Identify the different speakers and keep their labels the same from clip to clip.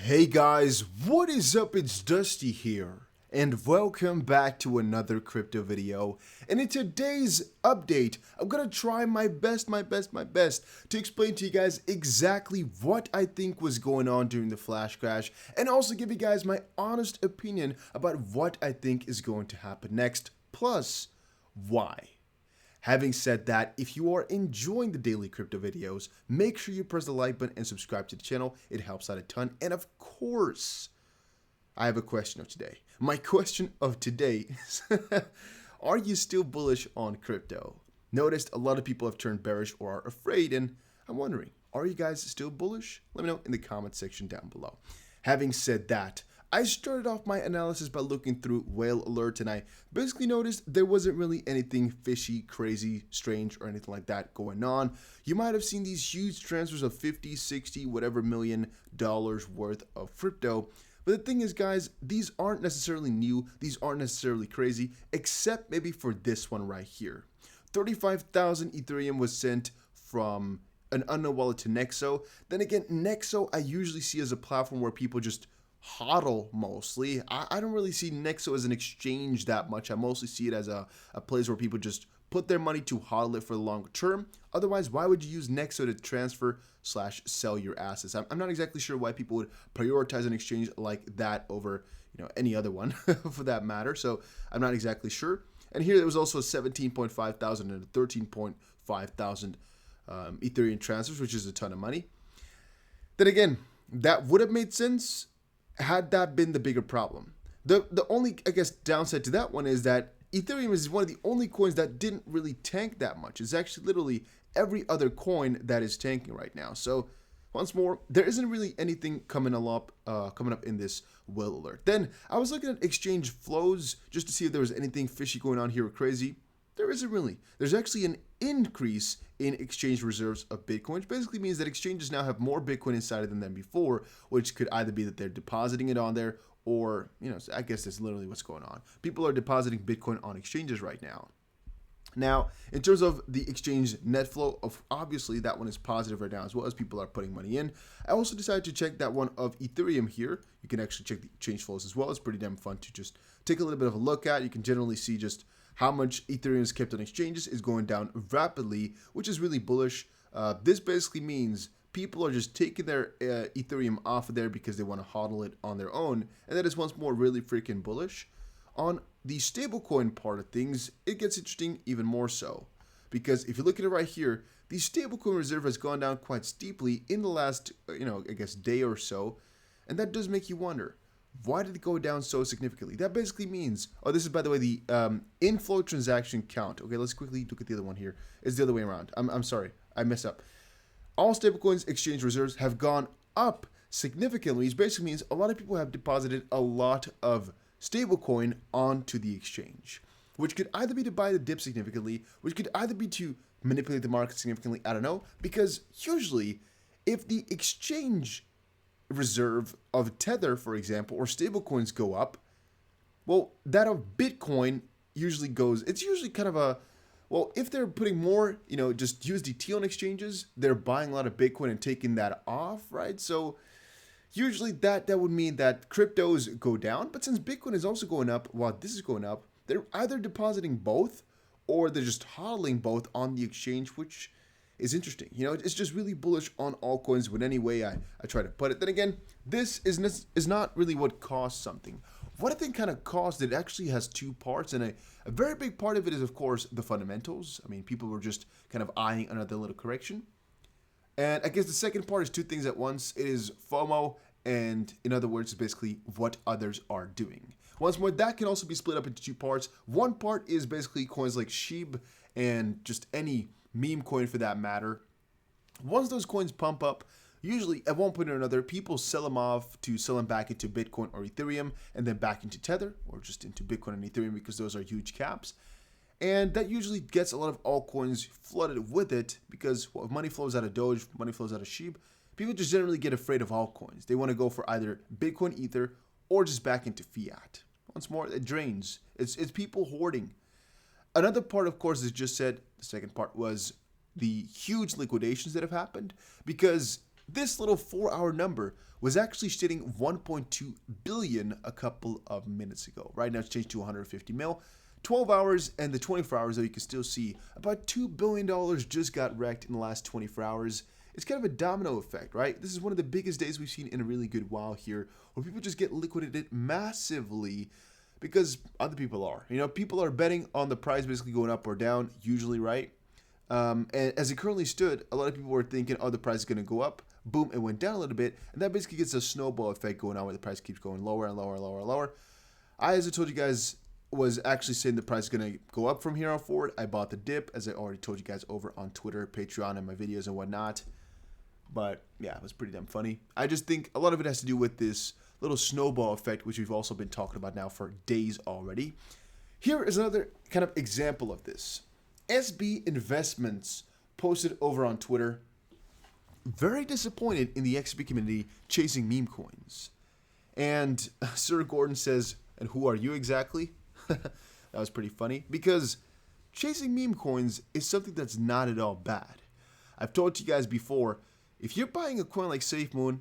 Speaker 1: Hey guys, what is up? It's Dusty here, and welcome back to another crypto video. And in today's update, I'm gonna try my best to explain to you guys exactly what I think was going on during the flash crash, and also give you guys my honest opinion about what I think is going to happen next, plus why. Having said that, if you are enjoying the daily crypto videos, make sure you press the like button and subscribe to the channel. It helps out a ton. And of course, I have a question of today. My question of today is, are you still bullish on crypto? Noticed a lot of people have turned bearish or are afraid, and I'm wondering, are you guys still bullish? Let me know in the comment section down below. Having said that, I started off my analysis by looking through whale alerts, and I basically noticed there wasn't really anything fishy, crazy, strange, or anything like that going on. You might have seen these huge transfers of 50, 60, whatever $million worth of crypto. But the thing is, guys, these aren't necessarily new. These aren't necessarily crazy, except maybe for this one right here. 35,000 Ethereum was sent from an unknown wallet to Nexo. Then again, Nexo I usually see as a platform where people just hodl mostly. I don't really see Nexo as an exchange that much. I mostly see it as a place where people just put their money to hodl it for the long term. Otherwise, why would you use Nexo to transfer / sell your assets? I'm not exactly sure why people would prioritize an exchange like that over any other one for that matter. So I'm not exactly sure. And here there was also 17.5 thousand and 13.5 thousand Ethereum transfers, which is a ton of money. Then again, that would have made sense had that been the bigger problem. The only, I guess, downside to that one is that Ethereum is one of the only coins that didn't really tank that much. It's actually literally every other coin that is tanking right now. So once more, there isn't really anything coming up in this whale alert. Then I was looking at exchange flows just to see if there was anything fishy going on here or crazy. There isn't really. There's actually an increase in exchange reserves of Bitcoin, which basically means that exchanges now have more Bitcoin inside of them than before, which could either be that they're depositing it on there or, I guess that's literally what's going on. People are depositing Bitcoin on exchanges right now. Now, in terms of the exchange net flow, obviously that one is positive right now as well as people are putting money in. I also decided to check that one of Ethereum here. You can actually check the exchange flows as well. It's pretty damn fun to just take a little bit of a look at. You can generally see just how much Ethereum is kept on exchanges is going down rapidly, which is really bullish. This basically means people are just taking their Ethereum off of there because they want to hodl it on their own, and that is once more really freaking bullish. On the stablecoin part of things, it gets interesting even more so, because if you look at it right here, the stablecoin reserve has gone down quite steeply in the last, I guess, day or so, and that does make you wonder, why did it go down so significantly? That basically means, this is, by the way, the inflow transaction count. Okay, let's quickly look at the other one here. It's the other way around. I'm sorry, I messed up. All stablecoins exchange reserves have gone up significantly, which basically means a lot of people have deposited a lot of stablecoin onto the exchange, which could either be to buy the dip significantly, which could either be to manipulate the market significantly. I don't know, because usually if the exchange reserve of Tether, for example, or stablecoins go up, well, that of Bitcoin usually goes, it's usually kind of a, well, if they're putting more, just USDT on exchanges, they're buying a lot of Bitcoin and taking that off, right? So usually that would mean that cryptos go down, but since Bitcoin is also going up while this is going up, they're either depositing both or they're just hodling both on the exchange, which is interesting. It's just really bullish on altcoins with any way I try to put it. Then again, this is not really what caused something. What I think kind of caused it actually has two parts, and a very big part of it is, of course, the fundamentals. I mean, people were just kind of eyeing another little correction. And I guess the second part is two things at once. It is FOMO, and in other words, it's basically what others are doing. Once more, that can also be split up into two parts. One part is basically coins like SHIB and just any meme coin for that matter. Once those coins pump up, usually at one point or another, people sell them off to sell them back into Bitcoin or Ethereum, and then back into Tether, or just into Bitcoin and Ethereum, because those are huge caps. And that usually gets a lot of altcoins flooded with it, because if money flows out of Doge, money flows out of SHIB, people just generally get afraid of altcoins. They want to go for either Bitcoin, Ether, or just back into fiat. Once more, it drains. It's people hoarding. Another part, of course, as just said, the second part was the huge liquidations that have happened, because this little 4-hour number was actually stating 1.2 billion a couple of minutes ago. Right now it's changed to 150 mil. 12 hours and the 24 hours, though, you can still see about $2 billion just got wrecked in the last 24 hours. It's kind of a domino effect, right? This is one of the biggest days we've seen in a really good while here, where people just get liquidated massively because other people are. You know, people are betting on the price basically going up or down, usually, right? And as it currently stood, a lot of people were thinking, oh, the price is going to go up. Boom, it went down a little bit, and that basically gets a snowball effect going on where the price keeps going lower and lower and lower and lower. As I told you guys, was actually saying the price is going to go up from here on forward. I bought the dip, as I already told you guys over on Twitter, Patreon, and my videos and whatnot. But yeah, it was pretty damn funny. I just think a lot of it has to do with this little snowball effect, which we've also been talking about now for days already. Here is another kind of example of this. SB Investments posted over on Twitter, very disappointed in the XP community chasing meme coins. And Sir Gordon says, and who are you exactly? That was pretty funny, because chasing meme coins is something that's not at all bad. I've told you guys before, if you're buying a coin like SafeMoon,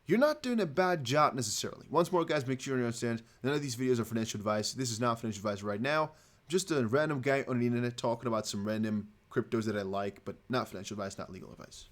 Speaker 1: you're not doing a bad job necessarily. Once more, guys, make sure you understand, none of these videos are financial advice. This is not financial advice right now. I'm just a random guy on the internet talking about some random cryptos that I like, but not financial advice, not legal advice.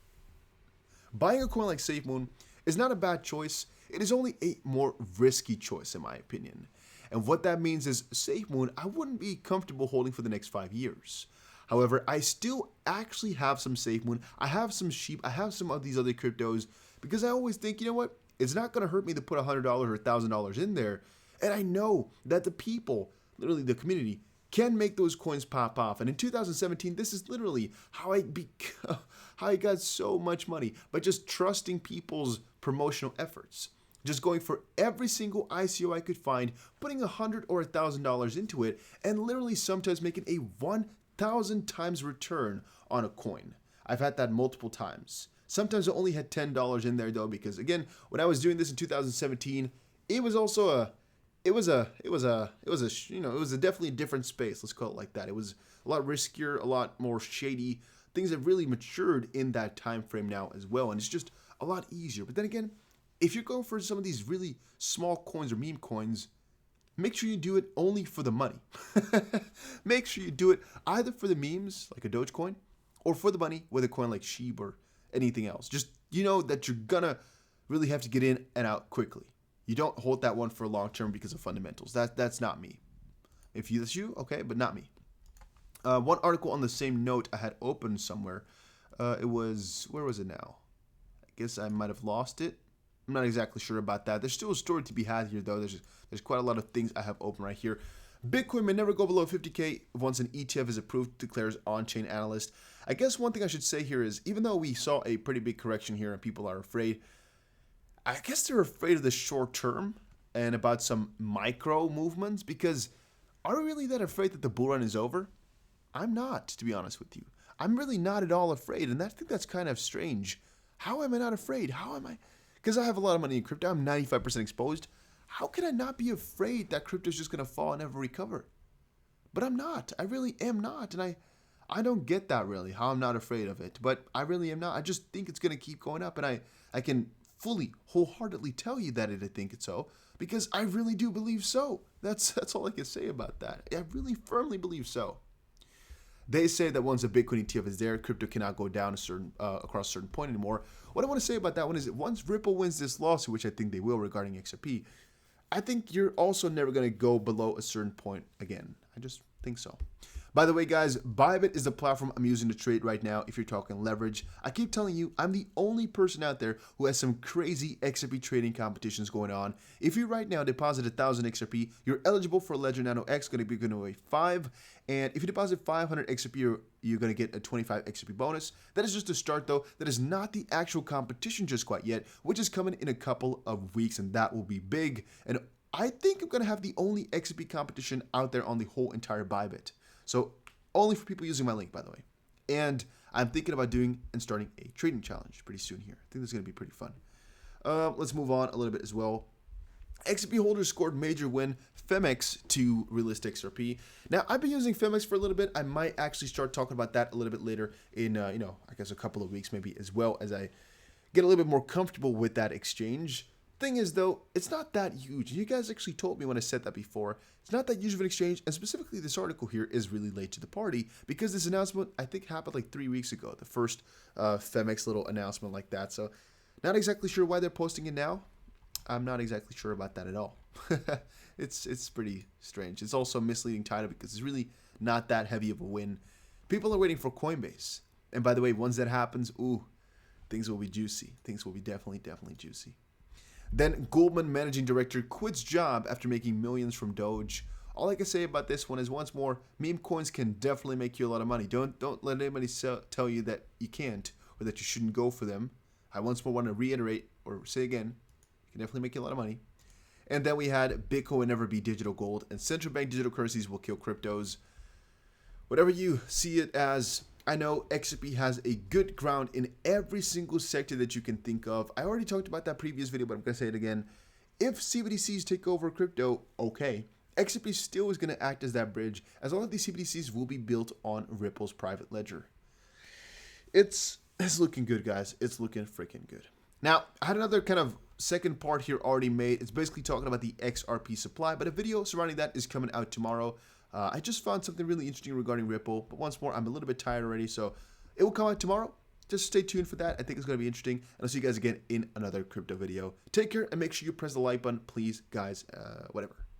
Speaker 1: Buying a coin like SafeMoon is not a bad choice. It is only a more risky choice, in my opinion. And what that means is SafeMoon, I wouldn't be comfortable holding for the next 5 years. However, I still actually have some SafeMoon. I have some SHEEP. I have some of these other cryptos because I always think, you know what? It's not going to hurt me to put $100 or $1,000 in there. And I know that the people, literally the community, can make those coins pop off. And in 2017, this is literally how I got so much money by just trusting people's promotional efforts. Just going for every single ICO I could find, putting $100 or $1,000 into it, and literally sometimes making a 1,000 times return on a coin. I've had that multiple times. Sometimes I only had $10 in there though, because again, when I was doing this in 2017, it was also it was definitely a different space. Let's call it like that. It was a lot riskier, a lot more shady. Things have really matured in that time frame now as well, and it's just a lot easier. But then again, if you're going for some of these really small coins or meme coins, make sure you do it only for the money. Make sure you do it either for the memes, like a Dogecoin, or for the money with a coin like SHEEP or anything else. Just, you know that you're gonna really have to get in and out quickly. You don't hold that one for long term because of fundamentals. That's not me. If that's you, okay, but not me. One article on the same note I had opened somewhere. It was, where was it now? I guess I might have lost it. I'm not exactly sure about that. There's still a story to be had here, though. There's quite a lot of things I have open right here. Bitcoin may never go below 50K once an ETF is approved, declares on-chain analyst. I guess one thing I should say here is, even though we saw a pretty big correction here and people are afraid, I guess they're afraid of the short term and about some micro movements, because are we really that afraid that the bull run is over? I'm not, to be honest with you. I'm really not at all afraid, and I think that's kind of strange. How am I not afraid? How am I? Because I have a lot of money in crypto. I'm 95% exposed. How can I not be afraid that crypto is just going to fall and never recover? But I'm not. I really am not. And I don't get that really, how I'm not afraid of it. But I really am not. I just think it's going to keep going up. And I can fully, wholeheartedly tell you that I think it's so, because I really do believe so. That's all I can say about that. I really firmly believe so. They say that once a Bitcoin ETF is there, crypto cannot go down across a certain point anymore. What I want to say about that one is that once Ripple wins this lawsuit, which I think they will regarding XRP, I think you're also never going to go below a certain point again. I just think so. By the way, guys, Bybit is the platform I'm using to trade right now if you're talking leverage. I keep telling you, I'm the only person out there who has some crazy XRP trading competitions going on. If you right now deposit 1,000 XRP, you're eligible for Ledger Nano X, going to be giving away 5. And if you deposit 500 XRP, you're going to get a 25 XRP bonus. That is just a start, though. That is not the actual competition just quite yet, which is coming in a couple of weeks, and that will be big. And I think I'm going to have the only XRP competition out there on the whole entire Bybit. So only for people using my link, by the way. And I'm thinking about doing and starting a trading challenge pretty soon here. I think this is going to be pretty fun. Let's move on a little bit as well. XRP holders scored major win Femex to relist XRP. Now, I've been using Femex for a little bit. I might actually start talking about that a little bit later in, I guess a couple of weeks maybe, as well as I get a little bit more comfortable with that exchange. Thing is though, it's not that huge. You guys actually told me when I said that before. It's not that huge of an exchange, and specifically this article here is really late to the party because this announcement I think happened like 3 weeks ago. The first Femex little announcement like that. So not exactly sure why they're posting it now. I'm not exactly sure about that at all. It's pretty strange. It's also a misleading title because it's really not that heavy of a win. People are waiting for Coinbase. And by the way, once that happens, ooh, things will be juicy. Things will be definitely juicy. Then Goldman managing director quits job after making millions from Doge. All I can say about this one is once more, meme coins can definitely make you a lot of money. Don't let anybody tell you that you can't or that you shouldn't go for them. I once more want to reiterate or say again, it can definitely make you a lot of money. And then we had Bitcoin will never be digital gold, and central bank digital currencies will kill cryptos. Whatever you see it as, I know XRP has a good ground in every single sector that you can think of. I already talked about that previous video, but I'm going to say it again. If CBDCs take over crypto, okay. XRP still is going to act as that bridge, as all of these CBDCs will be built on Ripple's private ledger. It's looking good, guys. It's looking freaking good. Now, I had another kind of second part here already made. It's basically talking about the XRP supply, but a video surrounding that is coming out tomorrow. I just found something really interesting regarding Ripple, but once more, I'm a little bit tired already, so it will come out tomorrow. Just stay tuned for that. I think it's going to be interesting, and I'll see you guys again in another crypto video. Take care, and make sure you press the like button, please, guys, whatever.